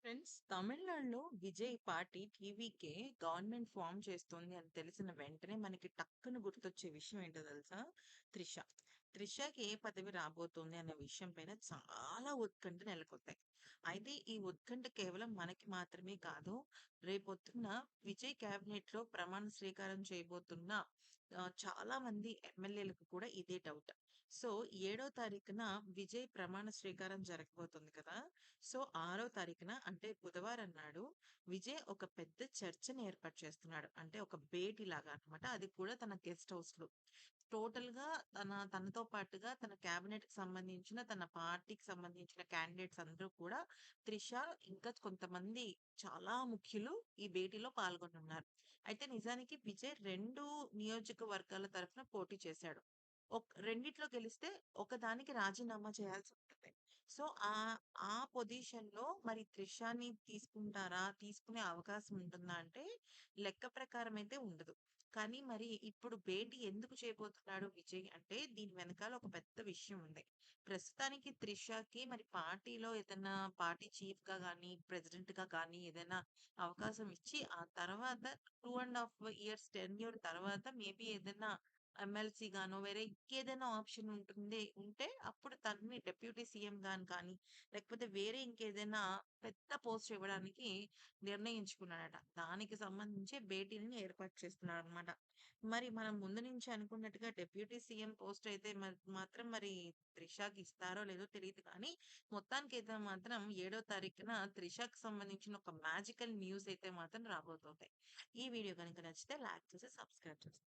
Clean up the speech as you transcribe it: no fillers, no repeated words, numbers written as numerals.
Friends, తమిళనాడులో Vijay party TVK government form చేస్తుంది అని తెలిసిన వెంటనే మనకి టక్కున గుర్తొచ్చే విషయం ఏంటో తెలుసా? త్రిష. త్రిషకి ఏ పదవి రాబోతుంది అనే విషయం పైన చాలా ఉత్కంఠ నెలకొంది. అయితే ఈ ఉత్కంఠ కేవలం మనకి మాత్రమే కాదు, రేపొద్దున్న విజయ్ క్యాబినెట్‌లో ప్రమాణ స్వీకారం చేయబోతున్న చాలా మంది ఎమ్మెల్యేలకు కూడా ఇదే డౌట్. సో, 7వ తారీఖున విజయ్ ప్రమాణ స్వీకారం జరగబోతుంది కదా! సో, 6వ తారీఖున అంటే బుధవారం నాడు విజయ్ ఒక పెద్ద చర్చని ఏర్పాటు చేస్తున్నాడు. అంటే ఒక భేటీలాగా అన్నమాట. అది కూడా తన గెస్ట్ హౌస్‌లో. టోటల్‌గా తనతో పాటుగా తన క్యాబినెట్‌కి సంబంధించిన, తన పార్టీకి సంబంధించిన క్యాండిడేట్స్ అందరూ కూడా త్రిష, ఇంకా కొంతమంది చాలా ముఖ్యులు ఈ భేటీలో పాల్గొనున్నారు. అయితే నిజానికి విజయ్ 2 నియోజకవర్గాల తరఫున పోటీ చేశాడు. రెండిట్లో గెలిస్తే ఒకదానికి రాజీనామా చేయాల్సుంటుంది. సో, ఆ పొజిషన్‌లో మరి త్రిషని తీసుకుంటారా? తీసుకునే అవకాశం ఉంటుందా అంటే లెక్క ప్రకారం అయితే ఉండదు. కానీ మరి ఇప్పుడు భేటీ ఎందుకు చేయబోతున్నాడు విజయ్ అంటే దీని వెనకాల ఒక పెద్ద విషయం ఉంది. ప్రస్తుతానికి త్రిషకి మరి పార్టీలో ఏదన్నా పార్టీ చీఫ్‌గా గాని, ప్రెసిడెంట్‌గా కానీ ఏదైనా అవకాశం ఇచ్చి ఆ తర్వాత 2 ½ ఇయర్స్ టెన్యూర్ తర్వాత మేబీ ఏదైనా ఎమ్మెల్సీ గానో, వేరే ఇంకేదైనా ఆప్షన్ ఉంటే అప్పుడు తనని డిప్యూటీ సీఎం గాని కానీ, లేకపోతే వేరే ఇంకేదైనా పెద్ద పోస్ట్ ఇవ్వడానికి నిర్ణయించుకున్నాడట. దానికి సంబంధించి భేటీని ఏర్పాటు చేస్తున్నాడనమాట. మరి మనం ముందు నుంచి అనుకున్నట్టుగా డిప్యూటీ సీఎం పోస్ట్ అయితే మాత్రం మరి త్రిషకి ఇస్తారో లేదో తెలీదు కానీ, మొత్తానికైతే మాత్రం 7వ తారీఖున త్రిషకి సంబంధించిన ఒక మ్యాజికల్ న్యూస్ అయితే మాత్రం రాబోతుంది. ఈ వీడియో గనుక నచ్చితే లైక్ చేసి సబ్స్క్రైబ్ చేసుకోండి.